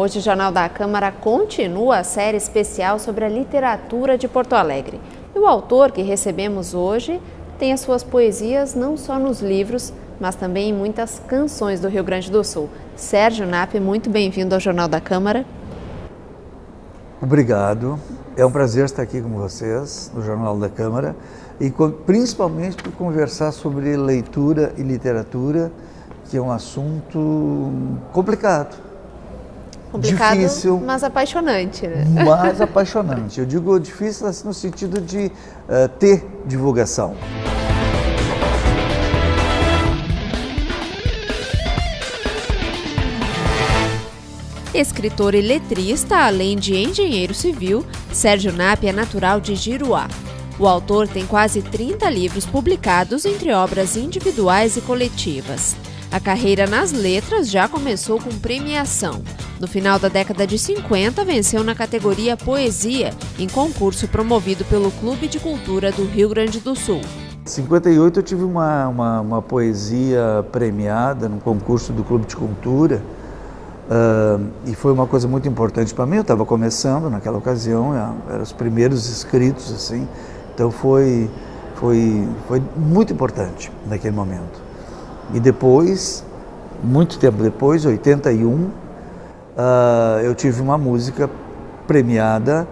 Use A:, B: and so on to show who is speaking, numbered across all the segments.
A: Hoje o Jornal da Câmara continua a série especial sobre a literatura de Porto Alegre. E o autor que recebemos hoje tem as suas poesias não só nos livros, mas também em muitas canções do Rio Grande do Sul. Sérgio Napp, muito bem-vindo ao Jornal da Câmara.
B: Obrigado. É um prazer estar aqui com vocês no Jornal da Câmara e principalmente por conversar sobre leitura e literatura, que é um assunto complicado.
A: Complicado,
B: difícil,
A: mas apaixonante, né?
B: Mas apaixonante. Eu digo difícil assim, no sentido de ter divulgação.
A: Escritor e letrista, além de engenheiro civil, Sérgio Napp é natural de Giruá. O autor tem quase 30 livros publicados entre obras individuais e coletivas. A carreira nas letras já começou com premiação. No final da década de 50, venceu na categoria Poesia, em concurso promovido pelo Clube de Cultura do Rio Grande do Sul.
B: Em 58 eu tive uma poesia premiada no concurso do Clube de Cultura e foi uma coisa muito importante para mim. Eu estava começando naquela ocasião, eram os primeiros inscritos, assim, então foi muito importante naquele momento. E depois, muito tempo depois, 81, eu tive uma música premiada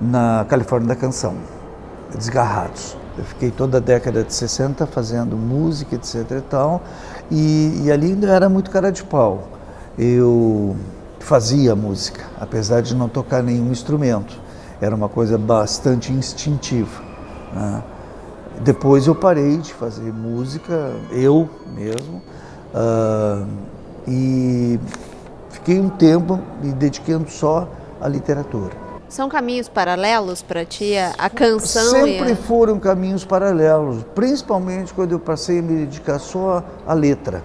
B: na Califórnia da Canção, Desgarrados. Eu fiquei toda a década de 60 fazendo música, etc. e tal, e ali ainda era muito cara de pau. Eu fazia música, apesar de não tocar nenhum instrumento. Era uma coisa bastante instintiva, né? Depois eu parei de fazer música, eu mesmo, e fiquei um tempo me dedicando só à literatura.
A: São caminhos paralelos para ti, a canção?
B: Sempre foram caminhos paralelos, principalmente quando eu passei a me dedicar só à letra.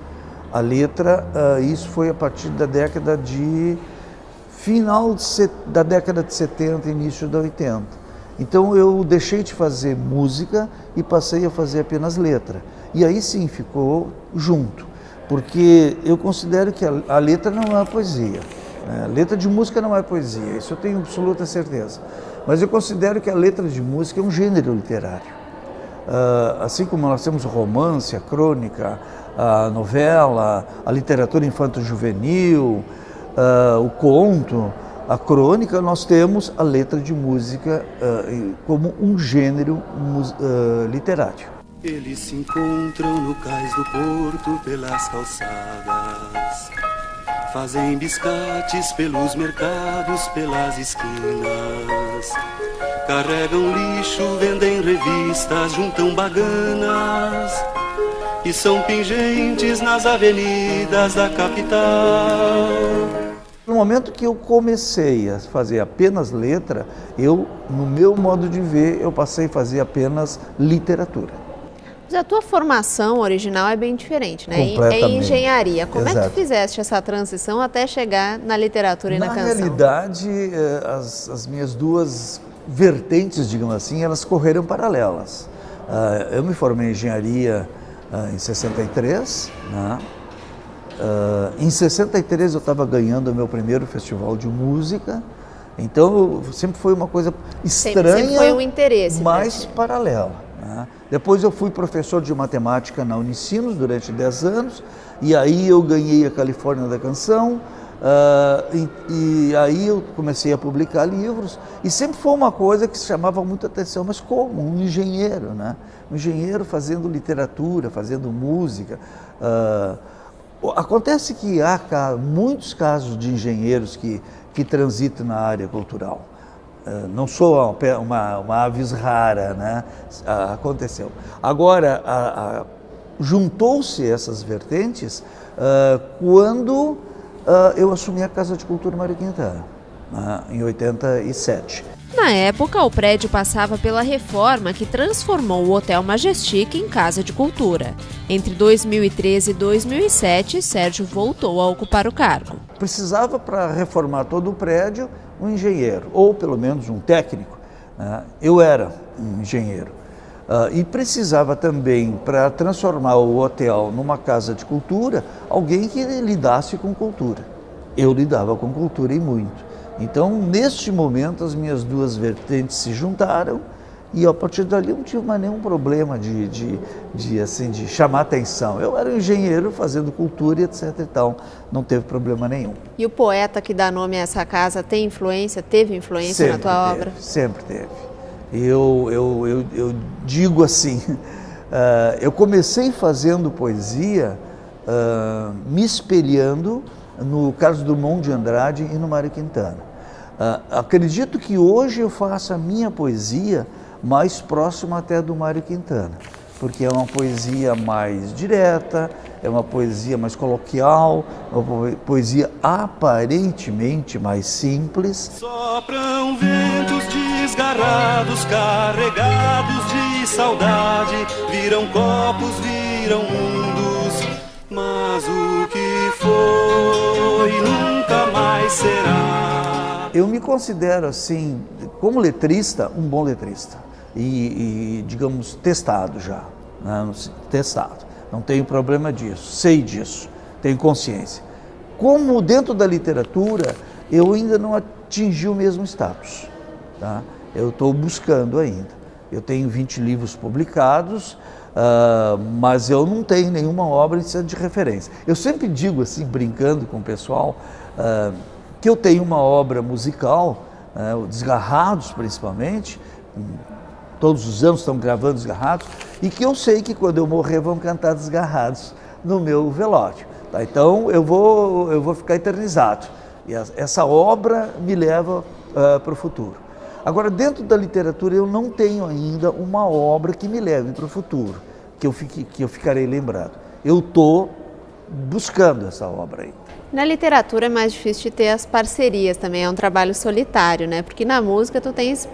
B: A letra, isso foi a partir da década de... da década de 70, início da 80. Então eu deixei de fazer música e passei a fazer apenas letra. E aí sim ficou junto, porque eu considero que a letra não é poesia, né? A letra de música não é poesia, isso eu tenho absoluta certeza. Mas eu considero que a letra de música é um gênero literário. Assim como nós temos o romance, a crônica, a novela, a literatura infanto-juvenil, o conto, a crônica, nós temos a letra de música como um gênero literário.
C: Eles se encontram no cais do porto pelas calçadas, fazem biscates pelos mercados, pelas esquinas, carregam lixo, vendem revistas, juntam baganas e são pingentes nas avenidas da capital.
B: No momento que eu comecei a fazer apenas letra, no meu modo de ver, eu passei a fazer apenas literatura.
A: Mas a tua formação original é bem diferente, né?
B: Completamente.
A: É engenharia. Como
B: Exato.
A: é que tu fizeste essa transição até chegar na literatura e na canção?
B: Na realidade, as minhas duas vertentes, digamos assim, elas correram paralelas. Eu me formei em engenharia em 63, né? Em 63 eu estava ganhando o meu primeiro festival de música, então sempre foi uma coisa estranha,
A: sempre foi um interesse,
B: mas paralela, né? Depois eu fui professor de matemática na Unicinos durante 10 anos, e aí eu ganhei a Califórnia da Canção, e aí eu comecei a publicar livros, e sempre foi uma coisa que chamava muita atenção, mas como? Um engenheiro, né? Um engenheiro fazendo literatura, fazendo música. Acontece que há muitos casos de engenheiros que transitam na área cultural. Não sou uma avis rara, né? Aconteceu. Agora, juntou-se essas vertentes quando eu assumi a Casa de Cultura Mário Quintana, né, em 87.
A: Na época, o prédio passava pela reforma que transformou o Hotel Majestic em Casa de Cultura. Entre 2013 e 2007, Sérgio voltou a ocupar o cargo.
B: Precisava, para reformar todo o prédio, um engenheiro, ou pelo menos um técnico, né? Eu era um engenheiro. E precisava também, para transformar o hotel numa casa de cultura, alguém que lidasse com cultura. eu lidava com cultura e muito. Então, neste momento, as minhas duas vertentes se juntaram e, a partir dali, eu não tive mais nenhum problema de chamar atenção. Eu era um engenheiro fazendo cultura e etc e tal, não teve problema nenhum.
A: E o poeta que dá nome a essa casa teve influência na tua obra?
B: Sempre teve. Eu digo assim, eu comecei fazendo poesia me espelhando no Carlos Drummond de Andrade e no Mário Quintana. Acredito que hoje eu faço a minha poesia mais próxima até do Mário Quintana, porque é uma poesia mais direta, é uma poesia mais coloquial, uma poesia aparentemente mais simples.
C: Sopram ventos desgarrados, carregados de saudade, viram copos, viram mundos, mas o que foi nunca mais será.
B: Eu me considero, assim, como letrista, um bom letrista e digamos, testado já, né? Testado, não tenho problema disso, sei disso, tenho consciência. Como dentro da literatura, eu ainda não atingi o mesmo status, tá? Eu estou buscando ainda. Eu tenho 20 livros publicados, mas eu não tenho nenhuma obra de referência. Eu sempre digo assim, brincando com o pessoal, que eu tenho uma obra musical, o Desgarrados principalmente, todos os anos estão gravando Desgarrados, e que eu sei que quando eu morrer vão cantar Desgarrados no meu velório. Tá? Então eu vou ficar eternizado, e essa obra me leva para o futuro. Agora, dentro da literatura, eu não tenho ainda uma obra que me leve para o futuro, que eu ficarei lembrado. Eu estou buscando essa obra aí.
A: Na literatura é mais difícil de ter as parcerias também, é um trabalho solitário, né? Porque na música tu tens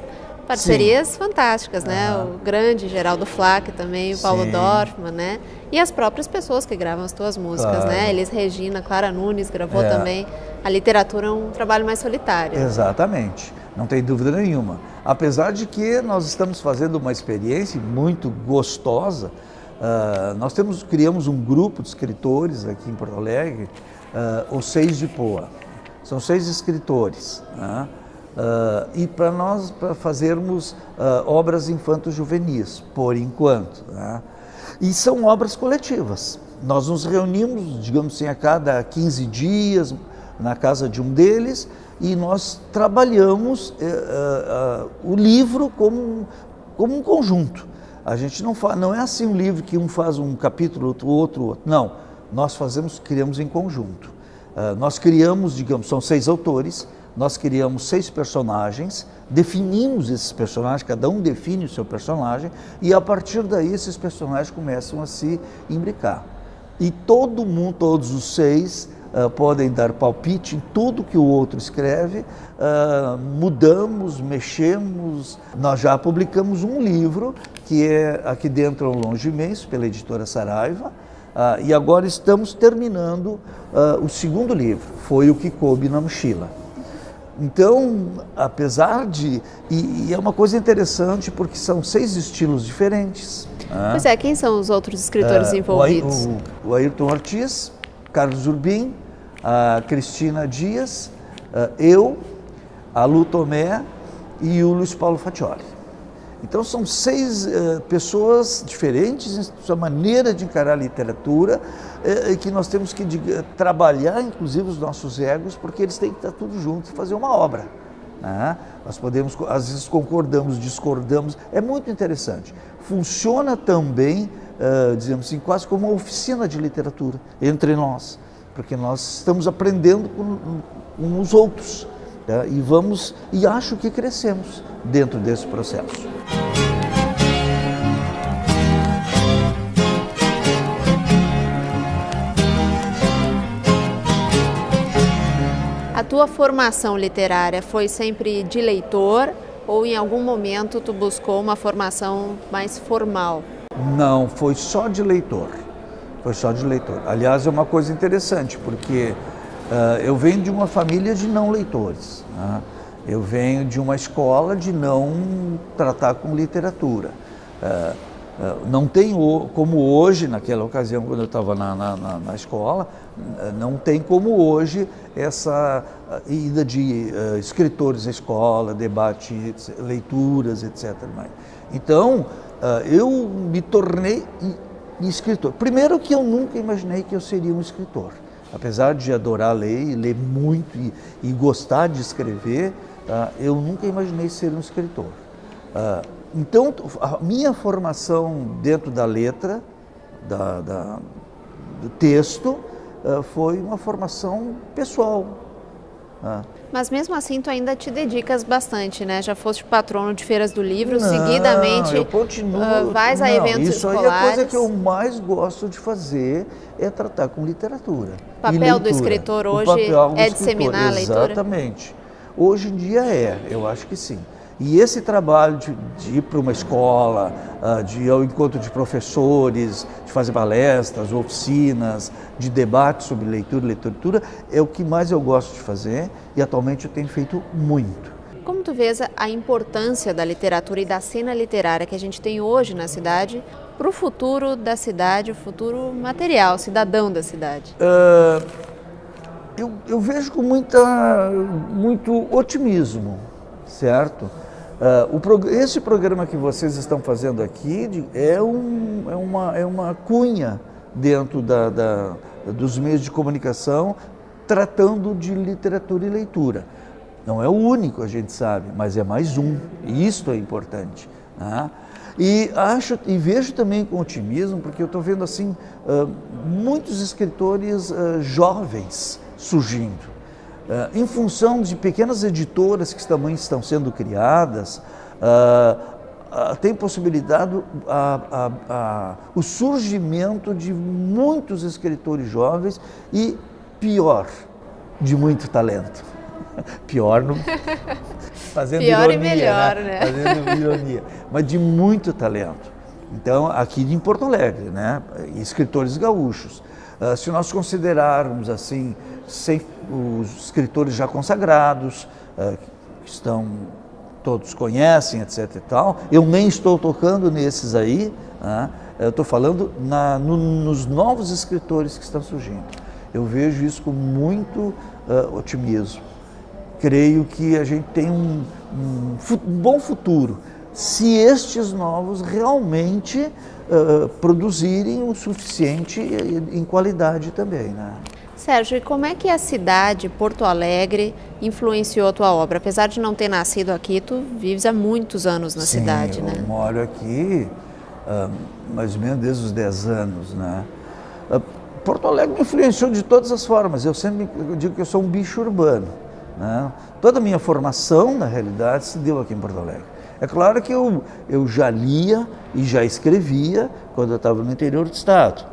A: parcerias fantásticas, né? O grande Geraldo Flack também, o Paulo Dorfman, né? E as próprias pessoas que gravam as tuas músicas, né? Elis Regina, Clara Nunes gravou também. A literatura é um trabalho mais solitário.
B: Exatamente, não tem dúvida nenhuma. Apesar de que nós estamos fazendo uma experiência muito gostosa, nós criamos um grupo de escritores aqui em Porto Alegre, os 6 de Poa. São 6 escritores, né? E para nós fazermos obras infanto-juvenis, por enquanto, né? E são obras coletivas. Nós nos reunimos, digamos assim, a cada 15 dias na casa de um deles e nós trabalhamos o livro como um conjunto. A gente não é assim um livro que um faz um capítulo, outro. Não, nós criamos em conjunto. Nós criamos, digamos, são 6 autores, nós criamos 6 personagens, definimos esses personagens, cada um define o seu personagem, e a partir daí esses personagens começam a se imbricar. E todos os 6 podem dar palpite em tudo que o outro escreve, mudamos, mexemos. Nós já publicamos um livro, que é Aqui Dentro é um Longe Imenso, pela editora Saraiva, e agora estamos terminando o 2º livro, Foi o que Coube na Mochila. Então, apesar de... E é uma coisa interessante porque são 6 estilos diferentes.
A: Pois é, quem são os outros escritores envolvidos?
B: O Ayrton Ortiz, Carlos Urbim, a Cristina Dias, eu, a Lu Tomé e o Luiz Paulo Faccioli. Então são 6 pessoas diferentes em sua maneira de encarar a literatura, que nós temos que trabalhar, inclusive, os nossos egos, porque eles têm que estar tudo juntos e fazer uma obra, né? Nós podemos, às vezes concordamos, discordamos, é muito interessante. Funciona também, dizemos assim, quase como uma oficina de literatura entre nós, porque nós estamos aprendendo com uns outros, tá? E acho que crescemos dentro desse processo.
A: A tua formação literária foi sempre de leitor ou em algum momento tu buscou uma formação mais formal?
B: Não, foi só de leitor. Foi só de leitor. Aliás, é uma coisa interessante, porque eu venho de uma família de não leitores, né? Eu venho de uma escola de não tratar com literatura. Não tem como hoje, naquela ocasião, quando eu estava na escola, não tem como hoje essa ida de escritores à escola, debates, leituras, etc. Então, eu me tornei escritor. Primeiro que eu nunca imaginei que eu seria um escritor. Apesar de adorar ler e ler muito e gostar de escrever, eu nunca imaginei ser um escritor. Então, a minha formação dentro da letra, do texto, foi uma formação pessoal.
A: Mas mesmo assim, tu ainda te dedicas bastante, né? Já foste patrono de feiras do livro, seguidamente
B: eu continuo,
A: vais a eventos
B: isso
A: escolares.
B: Aí a coisa que eu mais gosto de fazer é tratar com literatura.
A: O papel do escritor hoje é disseminar a leitura?
B: Exatamente. Hoje em dia eu acho que sim. E esse trabalho de ir para uma escola, de ir ao encontro de professores, de fazer palestras, oficinas, de debate sobre leitura e literatura, é o que mais eu gosto de fazer e atualmente eu tenho feito muito.
A: Como tu vês a importância da literatura e da cena literária que a gente tem hoje na cidade para o futuro da cidade, o futuro material, cidadão da cidade?
B: Eu vejo com muito otimismo, certo? Esse programa que vocês estão fazendo aqui é uma cunha dentro dos meios de comunicação tratando de literatura e leitura. Não é o único, a gente sabe, mas é mais um, e isto é importante. Né? E vejo também com otimismo, porque eu estou vendo assim muitos escritores jovens surgindo. Em função de pequenas editoras que também estão sendo criadas, tem possibilidade o surgimento de muitos escritores jovens e, pior, de muito talento. Pior, não, fazendo
A: pior
B: ironia,
A: e melhor, né?
B: Fazendo ironia, mas de muito talento. Então, aqui em Porto Alegre, né? Escritores gaúchos. Se nós considerarmos assim, os escritores já consagrados, que todos conhecem, etc. e tal, eu nem estou tocando nesses aí, eu estou falando nos novos escritores que estão surgindo. Eu vejo isso com muito otimismo. Creio que a gente tem um bom futuro, se estes novos realmente produzirem o suficiente em qualidade também, né?
A: Sérgio, e como é que a cidade, Porto Alegre, influenciou a tua obra? Apesar de não ter nascido aqui, tu vives há muitos anos na cidade, né?
B: Eu moro aqui mais ou menos desde os 10 anos, né? Porto Alegre me influenciou de todas as formas. Eu sempre digo que eu sou um bicho urbano, né? Toda a minha formação, na realidade, se deu aqui em Porto Alegre. É claro que eu já lia e já escrevia quando eu estava no interior do estado,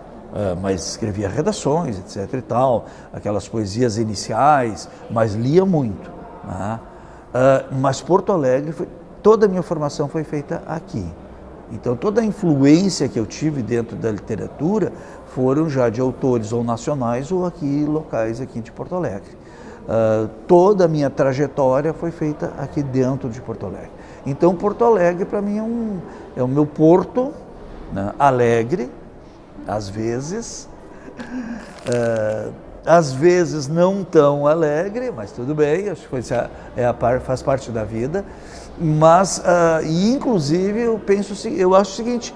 B: mas escrevia redações, etc. e tal, aquelas poesias iniciais, mas lia muito, né? Mas Porto Alegre, toda a minha formação foi feita aqui. Então toda a influência que eu tive dentro da literatura foram já de autores ou nacionais ou aqui locais aqui de Porto Alegre. Toda a minha trajetória foi feita aqui dentro de Porto Alegre. Então Porto Alegre para mim é o meu porto, né, alegre, às vezes não tão alegre, mas tudo bem, acho que faz parte da vida. Mas, inclusive, eu acho o seguinte,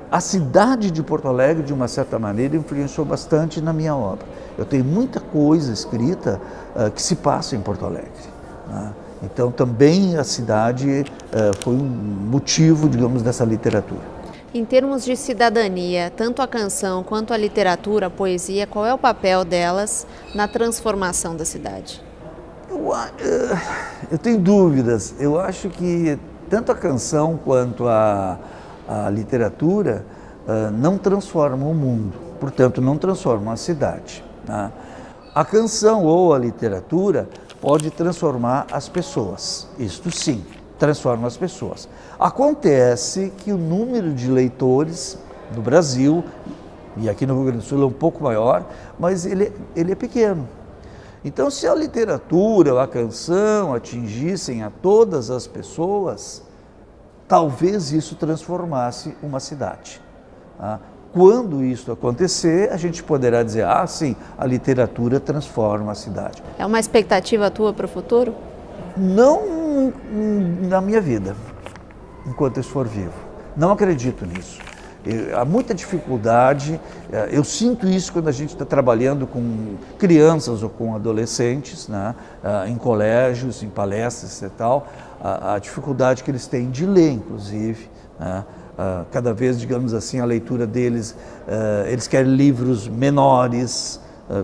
B: a cidade de Porto Alegre, de uma certa maneira, influenciou bastante na minha obra. Eu tenho muita coisa escrita que se passa em Porto Alegre, né? Então, também a cidade foi um motivo, digamos, dessa literatura.
A: Em termos de cidadania, tanto a canção quanto a literatura, a poesia, qual é o papel delas na transformação da cidade?
B: Eu tenho dúvidas. Eu acho que tanto a canção quanto a literatura não transformam o mundo, portanto, não transformam a cidade, né? A canção ou a literatura pode transformar as pessoas, isto sim, transforma as pessoas. Acontece que o número de leitores no Brasil, e aqui no Rio Grande do Sul é um pouco maior, mas ele é pequeno. Então, se a literatura ou a canção atingissem a todas as pessoas, talvez isso transformasse uma cidade. Tá? Quando isso acontecer, a gente poderá dizer, ah, sim, a literatura transforma a cidade.
A: É uma expectativa tua para o futuro?
B: Não na minha vida, enquanto eu for vivo. Não acredito nisso. Há muita dificuldade, eu sinto isso quando a gente está trabalhando com crianças ou com adolescentes, né, em colégios, em palestras e tal, a dificuldade que eles têm de ler, inclusive, né, cada vez, digamos assim, a leitura deles, eles querem livros menores,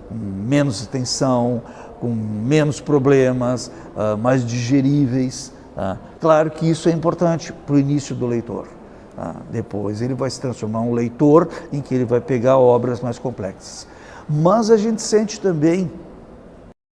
B: com menos extensão, com menos problemas, mais digeríveis. Claro que isso é importante para o início do leitor. Depois ele vai se transformar em um leitor em que ele vai pegar obras mais complexas. Mas a gente sente também